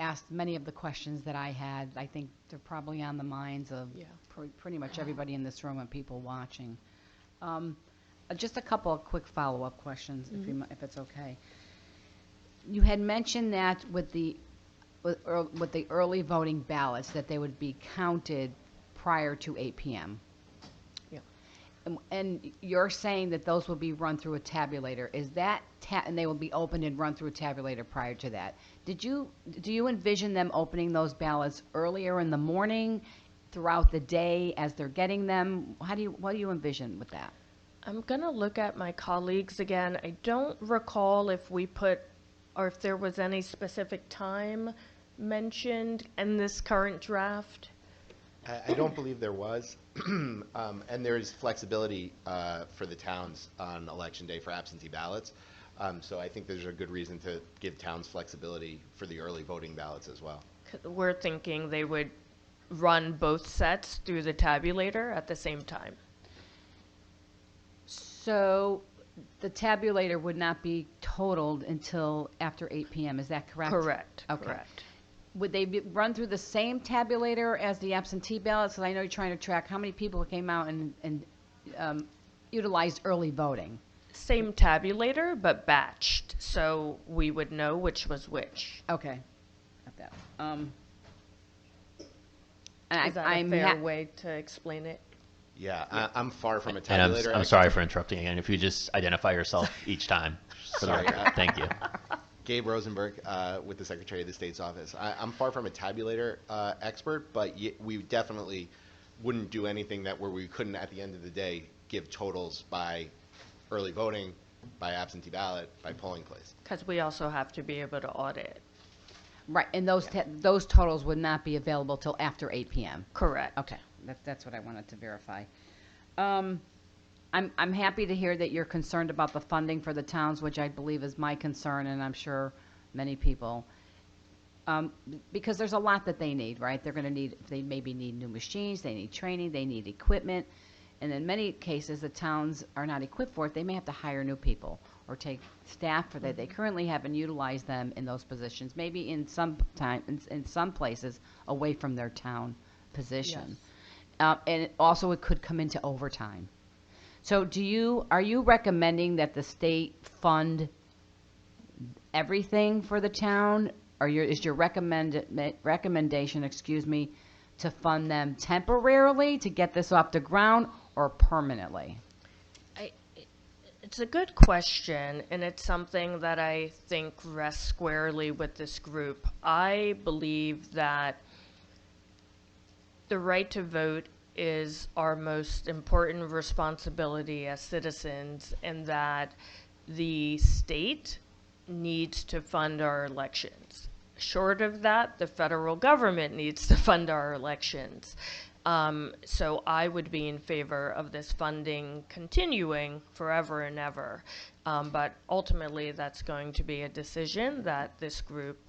asked many of the questions that I had. I think they're probably on the minds of pretty much everybody in this room and people watching. Just a couple of quick follow-up questions, if it's okay. You had mentioned that with the early voting ballots, that they would be counted prior to 8 p.m. Yeah. And you're saying that those will be run through a tabulator. Is that and they will be opened and run through a tabulator prior to that? Do you envision them opening those ballots earlier in the morning, throughout the day as they're getting them? What do you envision with that? I'm going to look at my colleagues again. I don't recall if we put, or if there was any specific time mentioned in this current draft. I don't believe there was. And there is flexibility for the towns on election day for absentee ballots. So I think there's a good reason to give towns flexibility for the early voting ballots as well. We're thinking they would run both sets through the tabulator at the same time. So the tabulator would not be totaled until after 8 p.m., is that correct? Correct. Okay. Correct. Would they run through the same tabulator as the absentee ballots? Because I know you're trying to track how many people came out and utilized early voting. Same tabulator, but batched, so we would know which was which. Okay. Got that. Is that a fair way to explain it? Yeah, I'm far from a And tabulator. I'm sorry for interrupting again. If you just identify yourself each time. Sorry. Thank you. Gabe Rosenberg with the Secretary of the State's office. I'm far from a tabulator expert, but we definitely wouldn't do anything where we couldn't, at the end of the day, give totals by early voting, by absentee ballot, by polling place. Because we also have to be able to audit. Right, and those totals would not be available till after 8 p.m. Correct. Okay, that's what I wanted to verify. I'm happy to hear that you're concerned about the funding for the towns, which I believe is my concern, and I'm sure many people, because there's a lot that they need, right? They maybe need new machines, they need training, they need equipment, and in many cases, the towns are not equipped for it. They may have to hire new people or take staff that they currently have and utilize them in those positions, maybe in some places away from their town position. Yes. And also it could come into overtime. So are you recommending that the state fund everything for the town? Or is your recommendation, to fund them temporarily to get this off the ground or permanently? It's a good question, and it's something that I think rests squarely with this group. I believe that the right to vote is our most important responsibility as citizens, and that the state needs to fund our elections. Short of that, the federal government needs to fund our elections. So I would be in favor of this funding continuing forever and ever. But ultimately, that's going to be a decision that this group,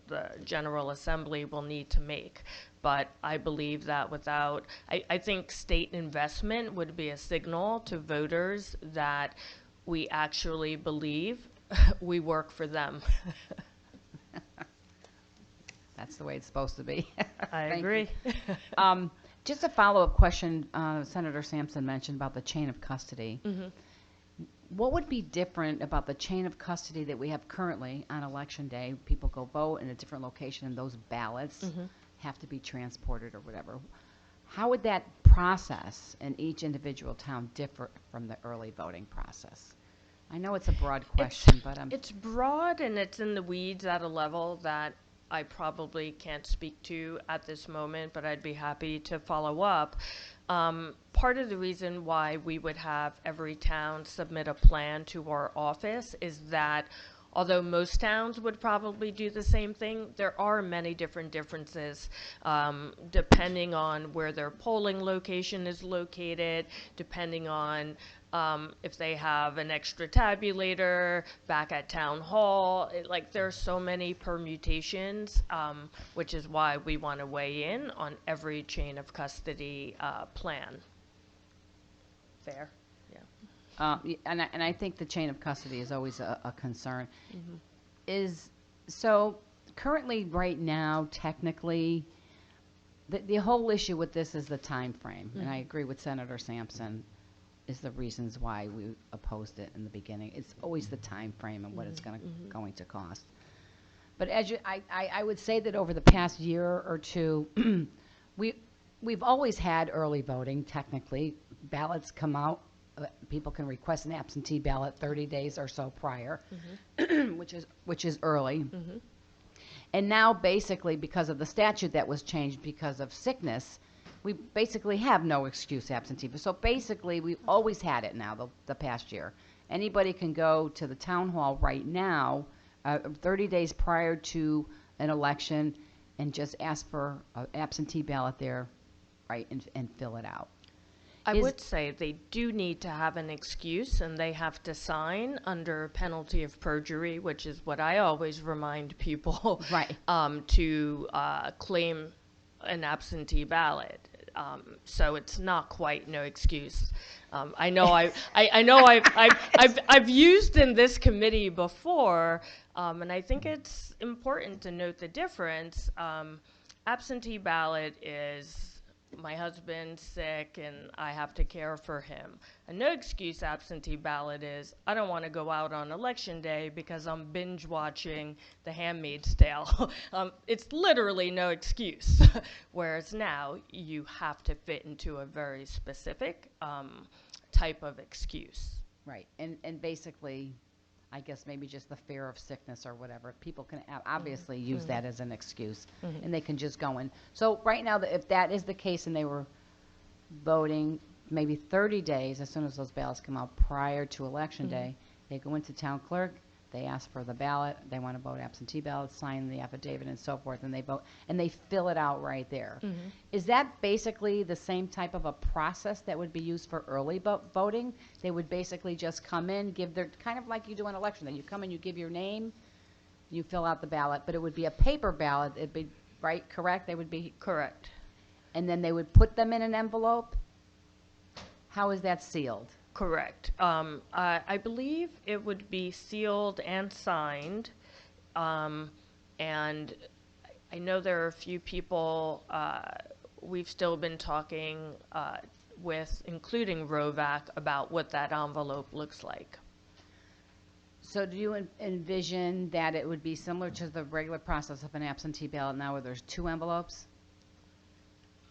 the General Assembly, will need to make. But I believe that I think state investment would be a signal to voters that we actually believe we work for them. That's the way it's supposed to be. I agree. Just a follow-up question, Senator Sampson mentioned about the chain of custody. Mm-hmm. What would be different about the chain of custody that we have currently on Election Day? People go vote in a different location, and those ballots have to be transported or whatever. How would that process in each individual town differ from the early voting process? I know it's a broad question, but it's broad, and it's in the weeds at a level that I probably can't speak to at this moment, but I'd be happy to follow up. Part of the reason why we would have every town submit a plan to our office is that although most towns would probably do the same thing, there are many differences depending on where their polling location is located, depending on if they have an extra tabulator back at town hall. There are so many permutations, which is why we want to weigh in on every chain of custody plan. Fair? Yeah. And I think the chain of custody is always a concern. Mm-hmm. So currently, right now, technically, the whole issue with this is the time frame. And I agree with Senator Sampson, is the reasons why we opposed it in the beginning. It's always the time frame and what it's going to cost. But as I would say that over the past year or two, we've always had early voting, technically. Ballots come out, people can request an absentee ballot 30 days or so prior, which is early. And now, basically, because of the statute that was changed because of sickness, we basically have no excuse absentee. So basically, we've always had it now, the past year. Anybody can go to the town hall right now, 30 days prior to an election, and just ask for an absentee ballot there, right, and fill it out. I would say they do need to have an excuse, and they have to sign under penalty of perjury, which is what I always remind people, Right. To claim an absentee ballot. So it's not quite no excuse. I know I've used in this committee before, and I think it's important to note the difference. Absentee ballot is my husband's sick and I have to care for him. A no excuse absentee ballot is I don't want to go out on election day because I'm binge watching The Handmaid's Tale. It's literally no excuse. Whereas now you have to fit into a very specific type of excuse. Right. And basically, I guess maybe just the fear of sickness or whatever. People can obviously use that as an excuse, and they can just go in. So right now, if that is the case and they were voting maybe 30 days, as soon as those ballots come out prior to Election Day, they go into town clerk, they ask for the ballot, they want to vote absentee ballot, sign the affidavit and so forth, and they vote, and they fill it out right there. Is that basically the same type of a process that would be used for early voting? They would basically just come in, give their, kind of like you do an election day. You come in, you give your name, you fill out the ballot, but it would be a paper ballot. It'd be, right, correct? They would be. Correct. And then they would put them in an envelope? How is that sealed? Correct. I believe it would be sealed and signed. And I know there are a few people we've still been talking with, including Rovac, about what that envelope looks like. So do you envision that it would be similar to the regular process of an absentee ballot now where there's 2 envelopes?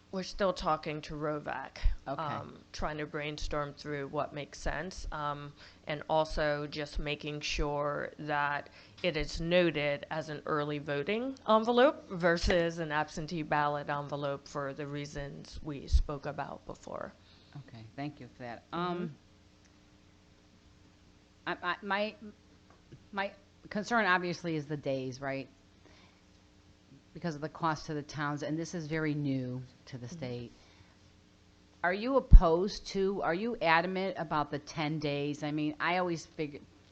We're still talking to Rovac, Okay. trying to brainstorm through what makes sense, and also just making sure that it is noted as an early voting envelope versus an absentee ballot envelope for the reasons we spoke about before. Okay, thank you for that. My concern obviously is the days, right? Because of the cost to the towns, and this is very new to the state. Are you adamant about the 10 days? I mean, I always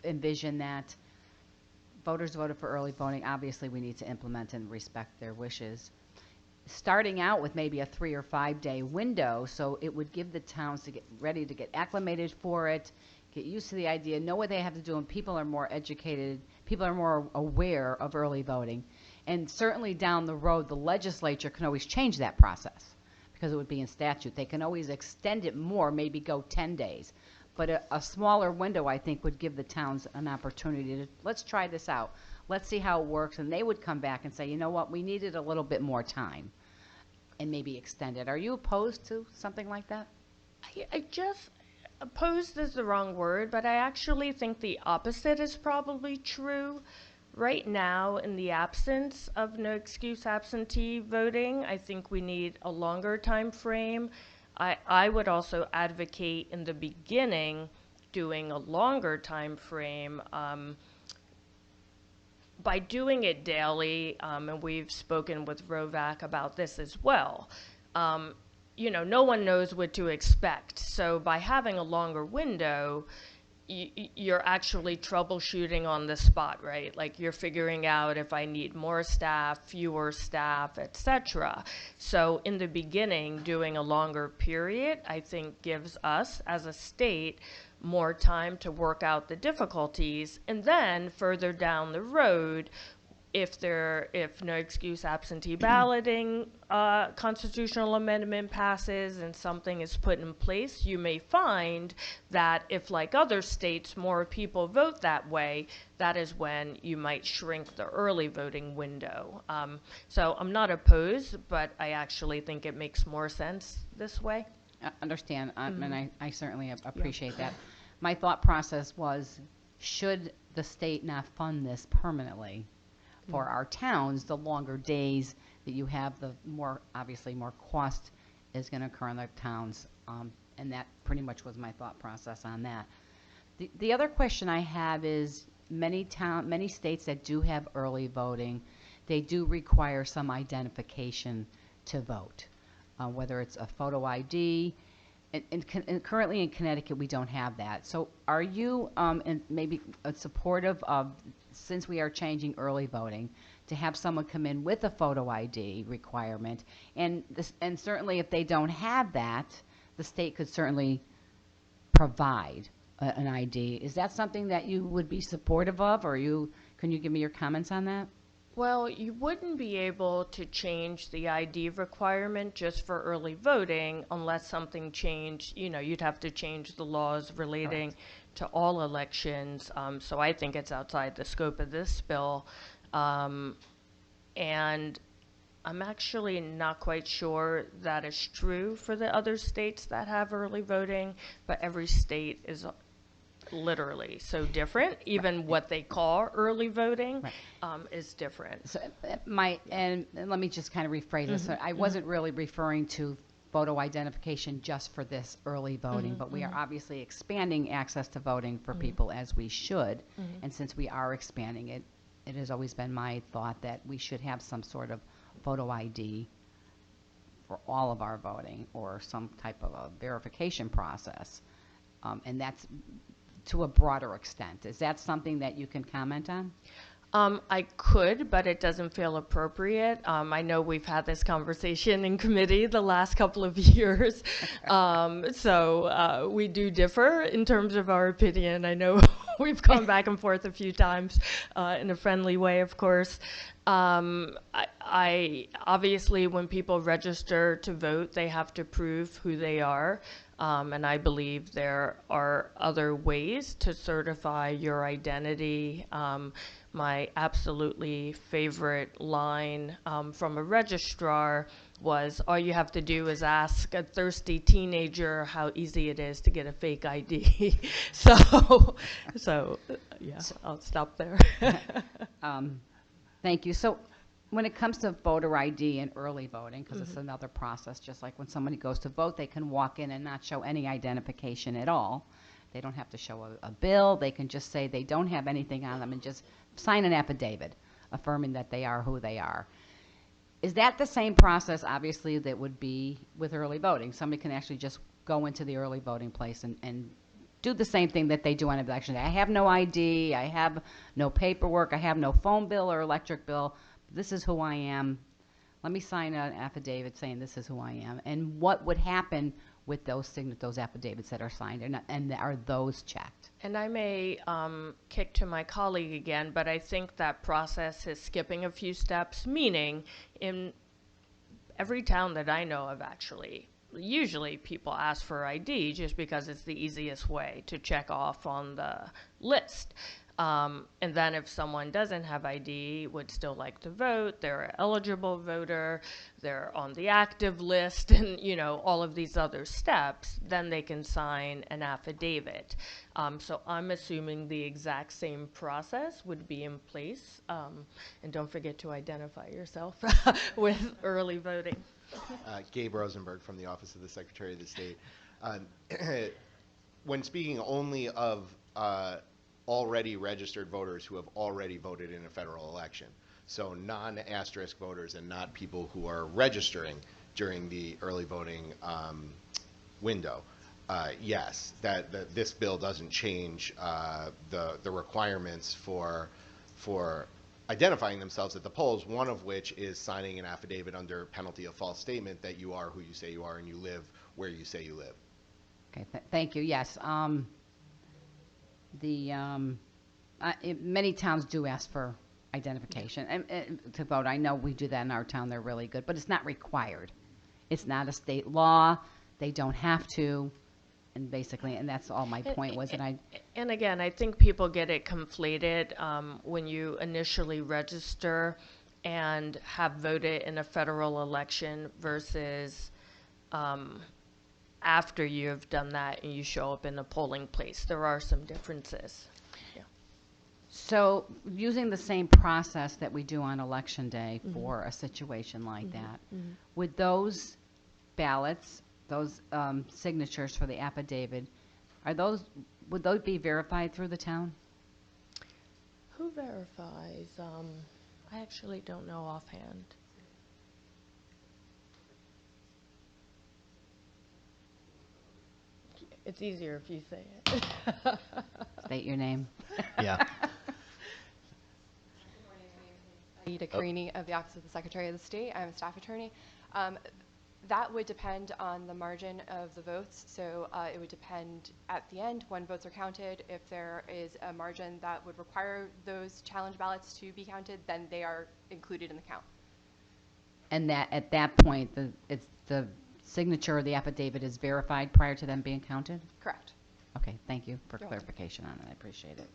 envision that voters voted for early voting. Obviously, we need to implement and respect their wishes. Starting out with maybe a 3 or 5 day window, so it would give the towns to get ready to get acclimated for it, get used to the idea, know what they have to do, and people are more educated, people are more aware of early voting. And certainly down the road, the legislature can always change that process because it would be in statute. They can always extend it more, maybe go 10 days. But a smaller window, I think, would give the towns an opportunity to, let's try this out. Let's see how it works. And they would come back and say, you know what, we needed a little bit more time and maybe extend it. Are you opposed to something like that? Opposed is the wrong word, but I actually think the opposite is probably true. Right now, in the absence of no excuse absentee voting, I think we need a longer time frame. I would also advocate in the beginning doing a longer time frame by doing it daily, and we've spoken with Rovac about this as well. No one knows what to expect. So by having a longer window, you're actually troubleshooting on the spot, right? Like you're figuring out if I need more staff, fewer staff, etc. So in the beginning, doing a longer period, I think gives us as a state more time to work out the difficulties. And then further down the road, if no excuse absentee balloting constitutional amendment passes and something is put in place, you may find that if, like other states, more people vote that way, that is when you might shrink the early voting window. So I'm not opposed, but I actually think it makes more sense this way. Understand, and I certainly appreciate that. My thought process was, should the state not fund this permanently for our towns, the longer days that you have, the more, obviously, more cost is going to occur in the towns, and that pretty much was my thought process on that. The other question I have is, many states that do have early voting, they do require some identification to vote, whether it's a photo ID. And currently in Connecticut, we don't have that. So are you and maybe supportive of, since we are changing early voting, to have someone come in with a photo ID requirement? And certainly if they don't have that, the state could certainly provide an ID. Is that something that you would be supportive of, or can you give me your comments on that? Well, you wouldn't be able to change the ID requirement just for early voting unless something changed. You'd have to change the laws relating to all elections. So I think it's outside the scope of this bill. And I'm actually not quite sure that is true for the other states that have early voting, but every state is literally so different. Even what they call early voting is different. So and let me just kind of rephrase this. So I wasn't really referring to photo identification just for this early voting, but we are obviously expanding access to voting for people, as we should. And since we are expanding it, it has always been my thought that we should have some sort of photo ID for all of our voting, or some type of a verification process. And that's to a broader extent. Is that something that you can comment on? I could, but it doesn't feel appropriate. I know we've had this conversation in committee the last couple of years, so we do differ in terms of our opinion. I know we've gone back and forth a few times in a friendly way, of course. I obviously, when people register to vote, they have to prove who they are. And I believe there are other ways to certify your identity. My absolutely favorite line from a registrar was, all you have to do is ask a thirsty teenager how easy it is to get a fake ID. So yeah, I'll stop there. Thank you. So when it comes to voter ID and early voting, because it's another process, just like when somebody goes to vote, they can walk in and not show any identification at all. They don't have to show a bill. They can just say they don't have anything on them and just sign an affidavit affirming that they are who they are. Is that the same process, obviously, that would be with early voting? Somebody can actually just go into the early voting place and do the same thing that they do on election day. I have no ID. I have no paperwork. I have no phone bill or electric bill. This is who I am. Let me sign an affidavit saying this is who I am. And what would happen with those affidavits that are signed, and are those checked? And I may kick to my colleague again, but I think that process is skipping a few steps, meaning in every town that I know of, actually, usually people ask for ID just because it's the easiest way to check off on the list. And then if someone doesn't have ID, would still like to vote, they're an eligible voter, they're on the active list, and all of these other steps, then they can sign an affidavit. So I'm assuming the exact same process would be in place. And don't forget to identify yourself with early voting. Gabe Rosenberg from the Office of the Secretary of the State. When speaking only of already registered voters who have already voted in a federal election, so non-asterisk voters and not people who are registering during the early voting window, yes, this bill doesn't change the requirements for identifying themselves at the polls, one of which is signing an affidavit under penalty of false statement that you are who you say you are and you live where you say you live. Okay, thank you. Yes. Many towns do ask for identification and to vote. I know we do that in our town. They're really good, but it's not required. It's not a state law. They don't have to. And basically, and that's all my point was that And again, I think people get it conflated when you initially register and have voted in a federal election versus after you've done that and you show up in a polling place. There are some differences. So using the same process that we do on Election Day for a situation like that, would those ballots, those signatures for the affidavit, would those be verified through the town? Who verifies? I actually don't know offhand. It's easier if you say it. State your name. Yeah. Ida Carini of the Office of the Secretary of the State. I'm a staff attorney. That would depend on the margin of the votes. So it would depend at the end when votes are counted. If there is a margin that would require those challenge ballots to be counted, then they are included in the count. And that at that point, the signature or the affidavit is verified prior to them being counted? Correct. Okay, thank you for You're clarification on it. I appreciate it.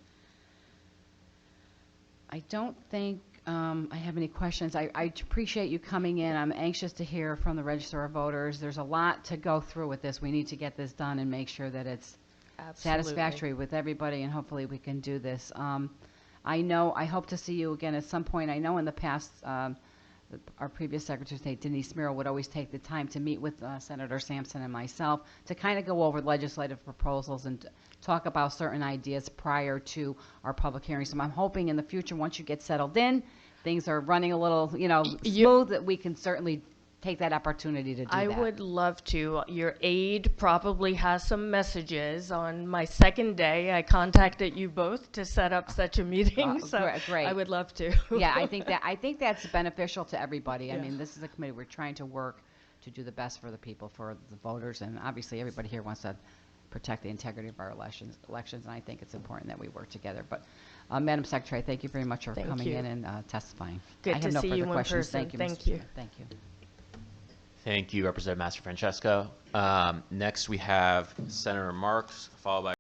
I don't think I have any questions. I appreciate you coming in. I'm anxious to hear from the Register of Voters. There's a lot to go through with this. We need to get this done and make sure that it's satisfactory with everybody, and hopefully we can do this. I hope to see you again at some point. I know in the past, our previous Secretary of State, Denise Merrill, would always take the time to meet with Senator Sampson and myself to kind of go over legislative proposals and talk about certain ideas prior to our public hearing. So I'm hoping in the future, once you get settled in, things are running a little, smooth, that we can certainly take that opportunity to do that. I would love to. Your aide probably has some messages. On my second day, I contacted you both to set up such a meeting, so great. I would love to. Yeah, I think that's beneficial to everybody. I Yeah. mean, this is a committee. We're trying to work to do the best for the people, for the voters, and obviously everybody here wants to protect the integrity of our elections, and I think it's important that we work together. But, Madam Secretary, thank you very much for Thank coming you. in and testifying. Good I have to no see further you in questions. person. Thank you, Thank Mr. you. Chair. Thank you. Thank you, Representative Mastrofrancesco. Next, we have Senator Marks, followed by